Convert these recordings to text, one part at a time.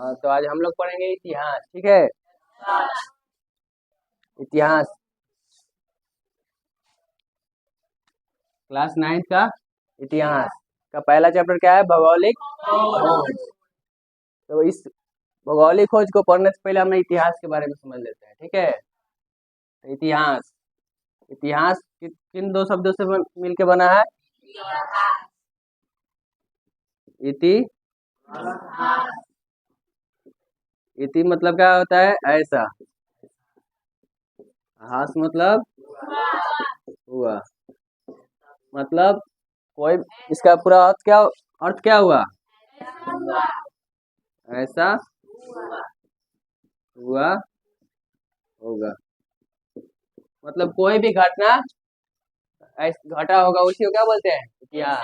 तो आज हम लोग पढ़ेंगे इतिहास। ठीक है, इतिहास क्लास 9 का इतिहास का पहला चैप्टर क्या है? भौगोलिक खोज। तो इस भौगोलिक खोज को पढ़ने से पहले हम इतिहास के बारे में समझ लेते हैं। ठीक है, तो इतिहास इतिहास किन दो शब्दों से मिलके बना है? इति इति मतलब क्या होता है? ऐसा। हास मतलब हुआ। मतलब कोई, इसका पूरा अर्थ क्या हुआ? ऐसा हुआ होगा। मतलब कोई भी घटना घटा होगा, उसी को क्या बोलते हैं? इतिहास।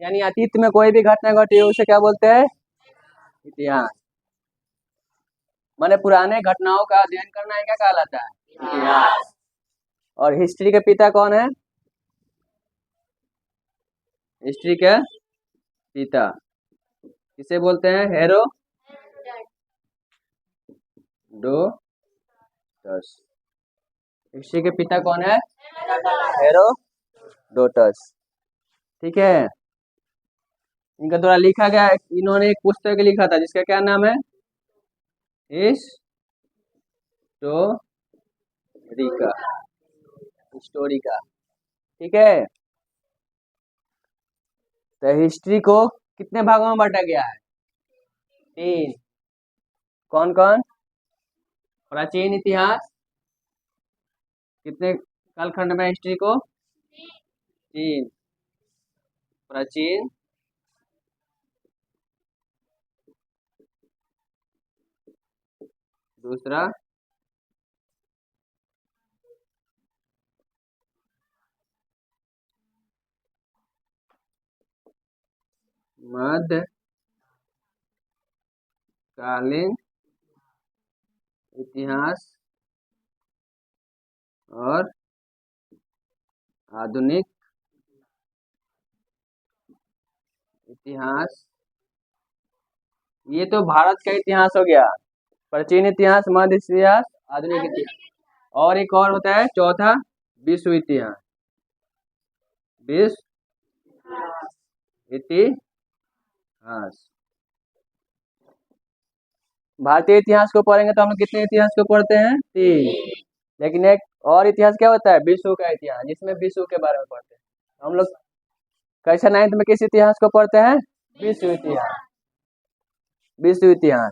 यानी अतीत में कोई भी घटना घटी हो उसे क्या बोलते हैं? इतिहास। माने पुराने घटनाओं का अध्ययन करना है, क्या कहलाता है? इतिहास। और हिस्ट्री के पिता कौन है? हिस्ट्री के पिता किसे बोलते हैं? हेरोडोटस। हिस्ट्री के पिता कौन है? हेरोडोटस। ठीक है, इनका द्वारा लिखा गया, इन्होंने एक पुस्तक लिखा था जिसका क्या नाम है? हिस्टोरिका। हिस्टोरिका। ठीक है, तो हिस्ट्री को कितने भागों में बांटा गया है? 3। कौन कौन? प्राचीन इतिहास। कितने कालखंड में हिस्ट्री को? 3। प्राचीन, दूसरा मध्यकालीन इतिहास और आधुनिक इतिहास। ये तो भारत का इतिहास हो गया। प्राचीन इतिहास, मध्य इतिहास, आधुनिक इतिहास। और एक और होता है चौथा, विश्व इतिहास। विश्व इतिहास। भारतीय इतिहास को पढ़ेंगे तो हम लोग कितने इतिहास को पढ़ते हैं? 3। लेकिन एक और इतिहास क्या होता है? विश्व का इतिहास, जिसमें विश्व के बारे में पढ़ते हैं हम लोग। कैसे 9th में किस इतिहास को पढ़ते हैं? विश्व इतिहास। विश्व इतिहास।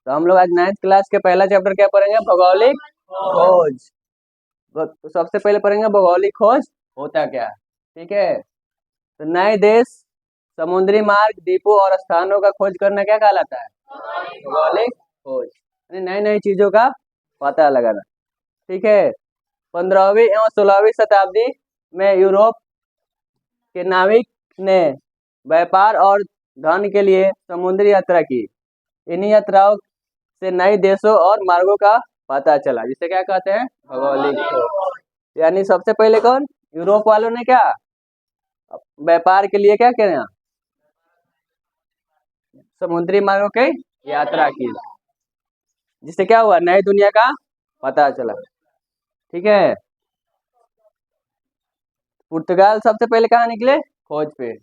तो हम लोग आज 9th क्लास के पहला चैप्टर क्या पढ़ेंगे? भौगोलिक खोज। तो सबसे पहले पढ़ेंगे भौगोलिक खोज होता क्या है। ठीक है, तो नए देश, समुद्री मार्ग, द्वीपों और स्थानों का खोज करना क्या कहलाता है? भौगोलिक खोज। यानी नई नई चीजों का पता लगाना। ठीक है, 15वीं एवं 16वीं शताब्दी में यूरोप के नाविक ने व्यापार और धन के लिए समुद्री यात्रा की। इन्हीं यात्राओं से नए देशों और मार्गों का पता चला, जिसे क्या कहते हैं? भौगोलिक खोज। यानी सबसे पहले कौन? यूरोप वालों ने क्या व्यापार के लिए क्या किया? समुद्री मार्गों की यात्रा की, जिससे क्या हुआ? नई दुनिया का पता चला। ठीक है, पुर्तगाल सबसे पहले कहाँ निकले खोज पे?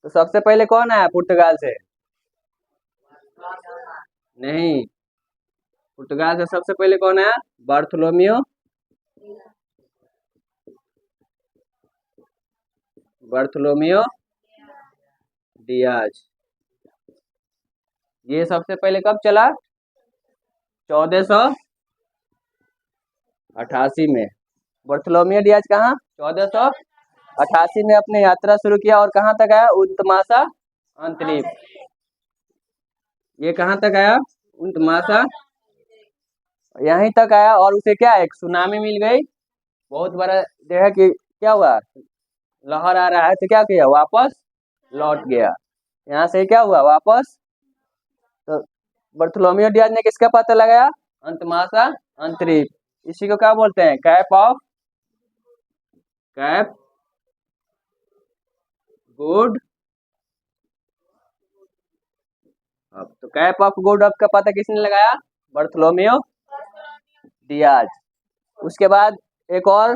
तो सबसे पहले कौन आया पुर्तगाल से? नहीं, पुर्तगाल से सबसे पहले कौन आया? Bartolomeu Bartolomeu Diaz. ये सबसे पहले कब चला? 1488 में। बार्थोलोमियो डियाज कहाँ? 1488 में अपने यात्रा शुरू किया। और कहाँ तक आया? उल्तमासा अंतरीप। ये कहाँ तक आया? उल्तमासा, यहीं तक आया। और उसे क्या, एक सुनामी मिल गई, बहुत बड़ा जो है कि क्या हुआ, लहर आ रहा है, तो क्या किया? वापस लौट गया। यहाँ से क्या हुआ? वापस। तो बार्थोलोमियो डियाज ने किसका पता लगाया? अंतमासा अंतरिक्ष। इसी को क्या बोलते हैं? कैप गुड अब तो कैप ऑफ गुड होप का पता किसने लगाया? Bartholomew Diaz. उसके बाद एक और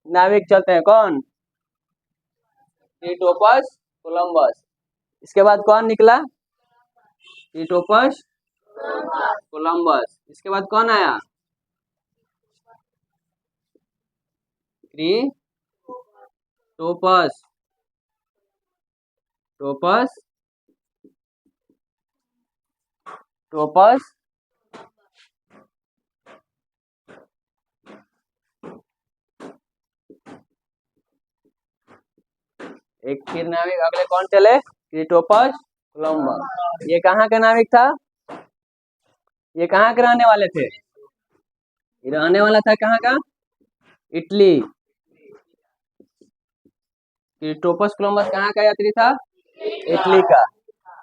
नाविक चलते हैं, कौन? Christopher Columbus. इसके बाद कौन निकला? Christopher Columbus. इसके बाद कौन आया? क्रिस्टोफर टोपस टोपस एक फिर नाविक अगले कौन चले? Christopher Columbus. ये कहाँ का नाविक था? ये कहाँ के रहने वाले थे? ये रहने वाला था कहाँ का? इटली। क्रिस्टोफर कोलंबस कहाँ का यात्री था? इटली का।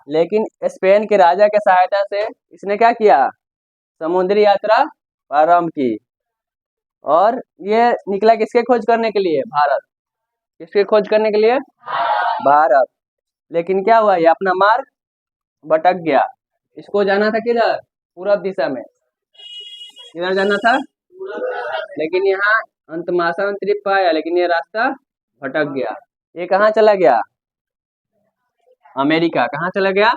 लेकिन स्पेन के राजा के सहायता से इसने क्या किया? समुद्री यात्रा प्रारंभ की। और ये निकला किसके खोज करने के लिए? भारत। किसके खोज करने के लिए? भारत। लेकिन क्या हुआ? ये अपना मार्ग भटक गया। इसको जाना था किधर? पूरब दिशा में। किधर जाना था? लेकिन यहाँ अंतमासा द्वीप पाया, लेकिन ये रास्ता भटक गया। ये कहाँ चला गया? अमेरिका। कहाँ चला गया?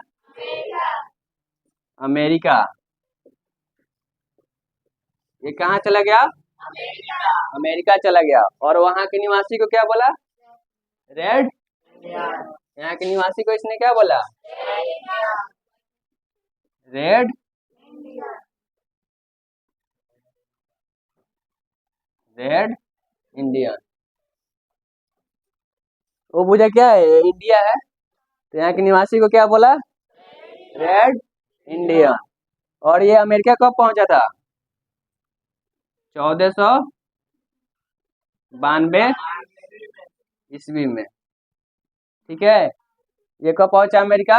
अमेरिका। ये कहाँ चला गया? अमेरिका चला गया। और वहां के निवासी को क्या बोला? रेड। यहाँ के निवासी को इसने क्या बोला? Red red Indian. वो पूछा क्या है? इंडिया है, तो यहाँ के निवासी को क्या बोला? Red Indian. और ये अमेरिका कब पहुंचा था? 1492 ईस्वी में। ठीक है। ये कब पहुंचा अमेरिका?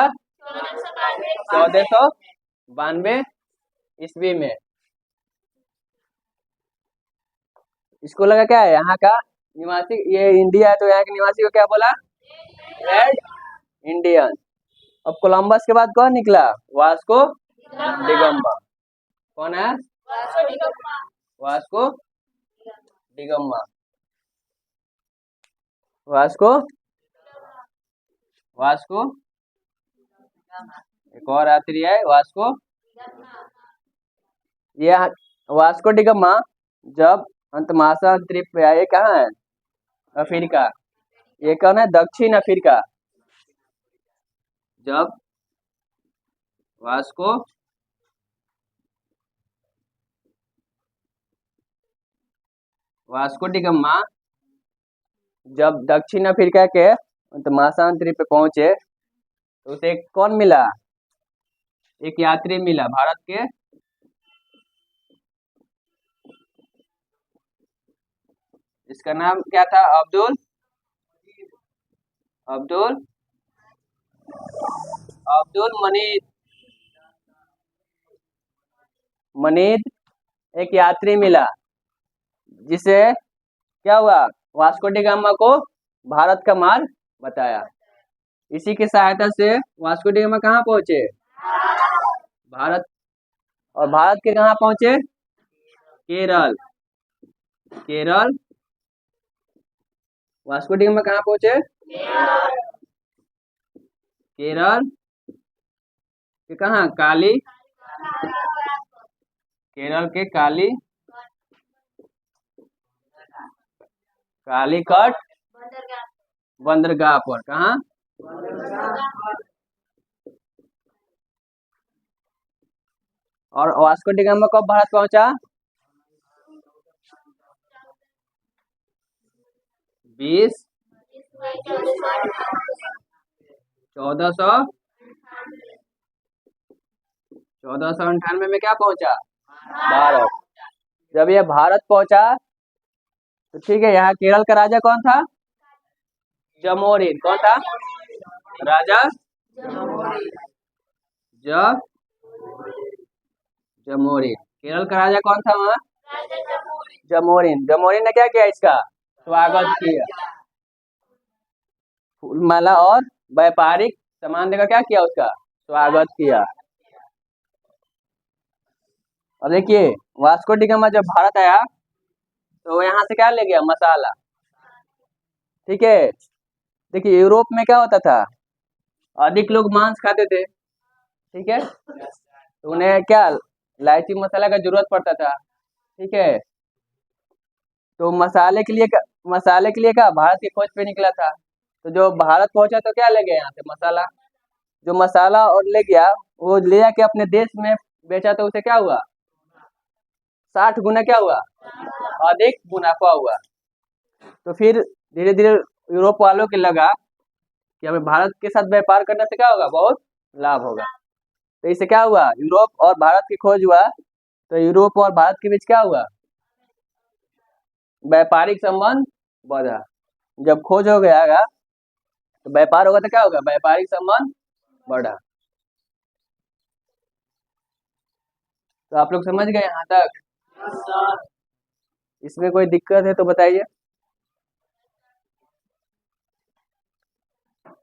1492 ईस्वी में। इसको लगा क्या है यहाँ का निवासी, ये इंडिया है, तो यहाँ के निवासी को क्या बोला? Red Indian. अब कोलंबस के बाद कौन निकला? वास्को डिगम्बा। कौन है? वास्को डिगम्बा। वास्को वास्को एक और यात्री है वास्को। ये वास्को डिगम्मा जब अंतमासा द्वीप पे आए, कहाँ है? अफ्रीका। ये कौन है? दक्षिण अफ्रीका। जब वास्को वास्को डिगम्मा जब दक्षिण अफ्रीका के अंतमासा द्वीप पे पहुंचे, तो उसे कौन मिला? एक यात्री मिला भारत के। इसका नाम क्या था? अब्दुल अब्दुल अब्दुल मनीद एक यात्री मिला, जिसे क्या हुआ? वास्को डिगामा को भारत का मार्ग बताया। इसी की सहायता से वास्को डिगामा कहाँ पहुंचे? भारत। और भारत के कहाँ पहुंचे? केरल। केरल। वास्को डिगामा कहाँ पहुंचे? केरल के कहाँ? केरल के कालीकट बंदरगाह पर। कहाँ? और वास्को डिगामा कब भारत पहुंचा? 1498 में क्या पहुंचा? भारत। जब ये भारत पहुंचा, तो ठीक है, यहाँ केरल का राजा कौन था? जमोरिन। कौन था? राजा जमोरिन। केरल का राजा कौन था वहाँ? जमोरिन। जमोरिन ने क्या किया? इसका स्वागत किया, फूलमाला और व्यापारिक सामान देकर क्या किया? उसका स्वागत किया। और देखिए वास्को डी गामा जब भारत आया तो यहाँ से क्या ले गया, मसाला। ठीक है, देखिए यूरोप में क्या होता था, अधिक लोग मांस खाते थे। ठीक है, तो उन्हें क्या इलायची मसाला का जरूरत पड़ता था। ठीक है, तो मसाले के लिए क्या भारत की खोज पे निकला था। तो जो भारत पहुंचा तो क्या ले गया यहाँ से, मसाला। जो मसाला और ले गया वो ले जाके अपने देश में बेचा तो उसे क्या हुआ, 60 गुना क्या हुआ, अधिक मुनाफा हुआ। तो फिर धीरे धीरे यूरोप वालों के लगा कि हमें भारत के साथ व्यापार करने से क्या होगा, बहुत लाभ होगा। तो इससे क्या हुआ, यूरोप और भारत की खोज हुआ। तो यूरोप और भारत के बीच क्या हुआ, व्यापारिक संबंध बढ़ा। जब खोज हो गया तो व्यापार होगा तो क्या होगा, व्यापारिक संबंध बढ़ा। तो आप लोग समझ गए यहाँ तक? इसमें कोई दिक्कत है तो बताइए।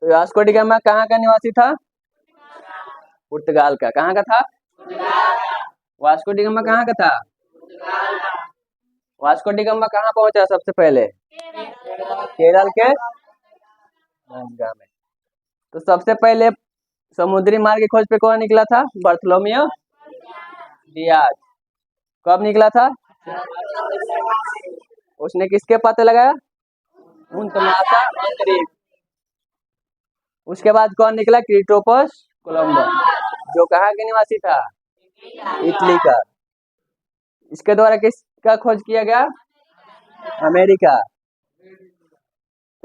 तो वास्को डी गामा कहाँ का निवासी था, पुर्तगाल का। कहाँ का था, वास्को डी गामा कहाँ का था, वास्को डी गामा कहाँ पहुंचा सबसे पहले, केरल के गंगा में। तो सबसे पहले समुद्री मार्ग की खोज पे कौन निकला था, बार्थोलोमेव डियाज। कब निकला था, उसने किसके पता लगाया, उनतमासा अंतरिक्ष। उसके बाद कौन निकला, क्रिस्टोफर कोलंबस, जो कहाँ के निवासी था, इटली का। इसके द्वारा किसका खोज किया गया, अमेरिका।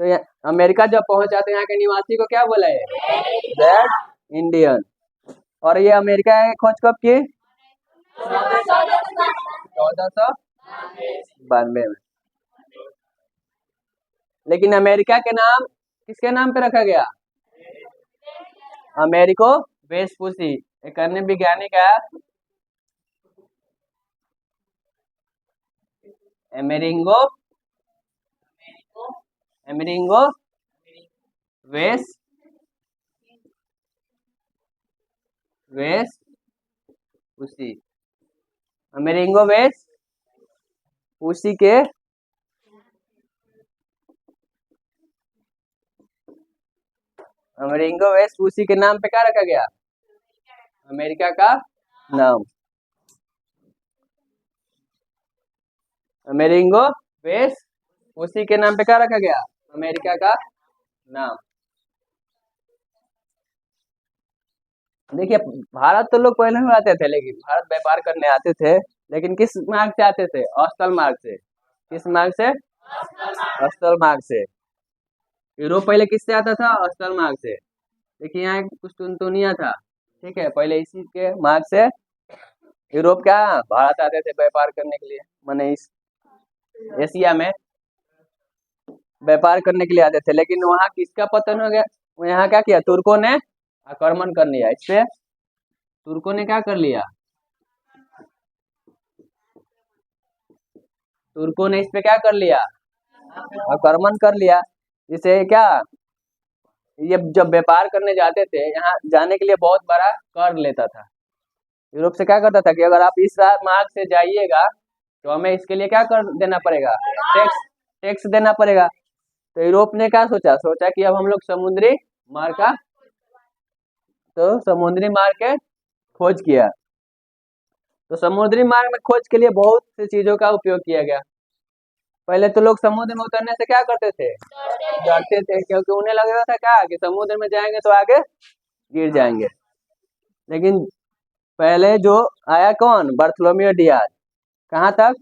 तो अमेरिका जब पहुंचा तो यहाँ के निवासी को क्या बोला है, रेड इंडियन। और ये अमेरिका की खोज कब की, 1492 में। लेकिन अमेरिका के नाम किसके नाम पे रखा गया, अमेरिको वेस्पुसी, एक अन्य वैज्ञानिक है अमेरिगो वेस्पुसी, अमेरिगो वेस्पुसी के अमेरिगो वेस्पुसी के नाम पे क्या रखा गया, अमेरिका का नाम। अमेरिगो वेस्पुसी के नाम पे क्या रखा गया, अमेरिका का नाम। देखिए भारत तो लोग पहले भी आते थे, लेकिन भारत व्यापार करने आते थे, लेकिन किस मार्ग से आते थे, अस्थल मार्ग से। किस मार्ग से, अस्थल मार्ग से। यूरोप पहले किससे आता था, अस्थल मार्ग से। देखिए यहाँ एक कुस्तुनतुनिया था। ठीक है, पहले इसी के मार्ग से यूरोप क्या भारत आते थे व्यापार करने के लिए, माने इस एशिया में व्यापार करने के लिए आते थे। लेकिन वहाँ किसका पतन हो गया, यहाँ क्या किया, तुर्कों ने आक्रमण कर लिया इस पे। तुर्कों ने क्या कर लिया, तुर्कों ने इस पे क्या कर लिया, आक्रमण कर लिया। जिसे क्या, ये जब व्यापार करने जाते थे यहाँ जाने के लिए बहुत बड़ा कर लेता था। यूरोप से क्या करता था कि अगर आप इस मार्ग से जाइएगा तो हमें इसके लिए क्या कर देना पड़ेगा, टैक्स देना पड़ेगा। तो यूरोप ने क्या सोचा कि अब हम लोग समुद्री मार्ग का, तो समुद्री मार्ग के खोज किया। तो समुद्री मार्ग में खोज के लिए बहुत सी चीजों का उपयोग किया गया। पहले तो लोग समुद्र में उतरने से क्या करते थे, डरते थे, क्योंकि उन्हें लग रहा था क्या कि समुद्र में जाएंगे तो आगे गिर जाएंगे। लेकिन पहले जो आया कौन, बार्थोलोमेव डियाज, कहाँ तक,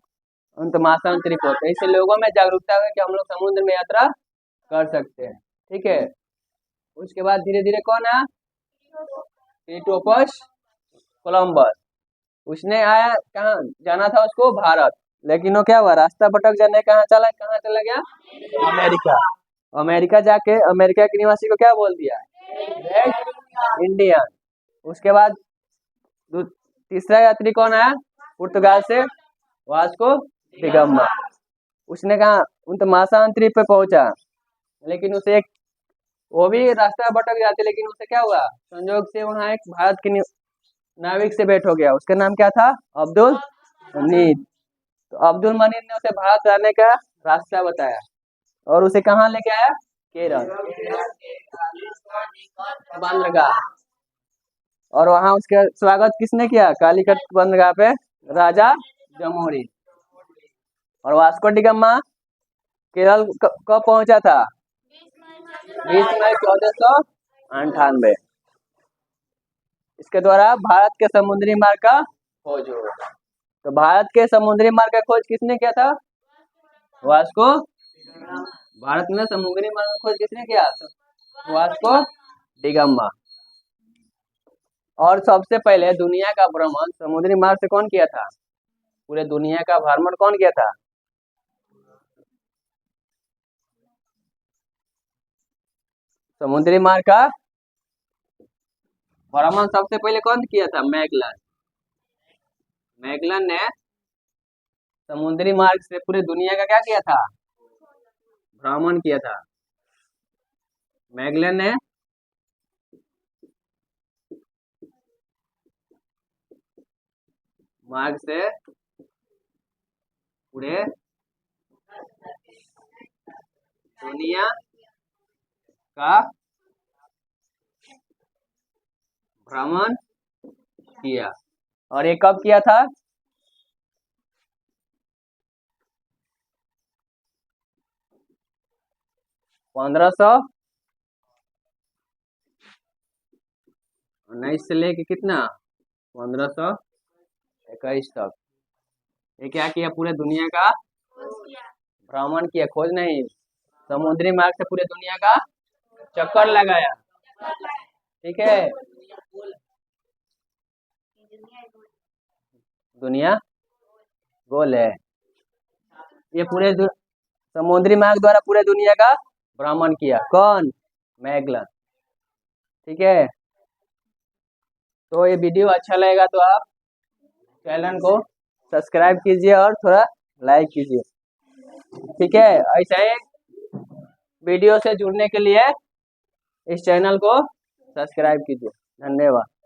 उनतमासा अंतरिक्ष होता है। इससे लोगों में जागरूकता है कि हम लोग समुद्र में यात्रा कर सकते हैं। ठीक है, उसके बाद धीरे धीरे कौन आया, क्रिस्टोफर कोलंबस। उसने आया, कहाँ जाना था उसको, भारत। लेकिन वो क्या हुआ, रास्ता भटक जाने कहाँ चला गया, अमेरिका। अमेरिका जाके अमेरिका के निवासी को क्या बोल दिया, रेड इंडियन। उसके बाद तीसरा यात्री कौन आया, पुर्तगाल से वास्को डी गामा। उसने कहा उनतमासा अंतरिक्ष पे पहुंचा, लेकिन उसे एक, वो भी रास्ता भटक जाते, लेकिन उसे क्या हुआ, संयोग से वहाँ एक भारत के नाविक से भेंट हो गया, उसका नाम क्या था? अब्दुल मनीद। तो अब्दुल मनीद ने उसे भारत जाने का रास्ता बताया और उसे कहाँ लेके आया? केरल बंदरगाह। और वहां उसका स्वागत किसने किया? कालीकट बंदरगाह पे राजा जमोरी। और वास्को डी गामा केरल कब पहुंचा था? 20 मई 1498। इसके द्वारा भारत के समुद्री मार्ग का खोज हुआ। तो भारत के समुद्री मार्ग का खोज किसने किया था? वास्को। भारत में समुद्री मार्ग का खोज किसने किया? Vasco D gamma. और सबसे पहले दुनिया का भ्रमण समुद्री मार्ग से कौन किया था? पूरे दुनिया का भ्रमण कौन किया था? समुद्री मार्ग का भ्रमण सबसे पहले कौन किया था? मैगलन। मैगलन ने समुद्री मार्ग से पूरे दुनिया का क्या किया था? भ्रमण किया था। मैगलन ने मार्ग से पूरे दुनिया का भ्रमण किया। और ये कब किया था? 1519 से लेके कितना? 1521 तक। ये क्या किया? पूरे दुनिया का भ्रमण किया, खोज नहीं। समुद्री मार्ग से पूरे दुनिया का चक्कर लगाया। ठीक है, दुनिया गोल है। ये पूरे समुद्री मार्ग द्वारा पूरे दुनिया का भ्रमण किया। कौन? मैगलन। ठीक है, तो ये वीडियो अच्छा लगेगा तो आप चैनल को सब्सक्राइब कीजिए और थोड़ा लाइक कीजिए। ठीक है, ऐसा ही वीडियो से जुड़ने के लिए इस चैनल को सब्सक्राइब कीजिए। धन्यवाद।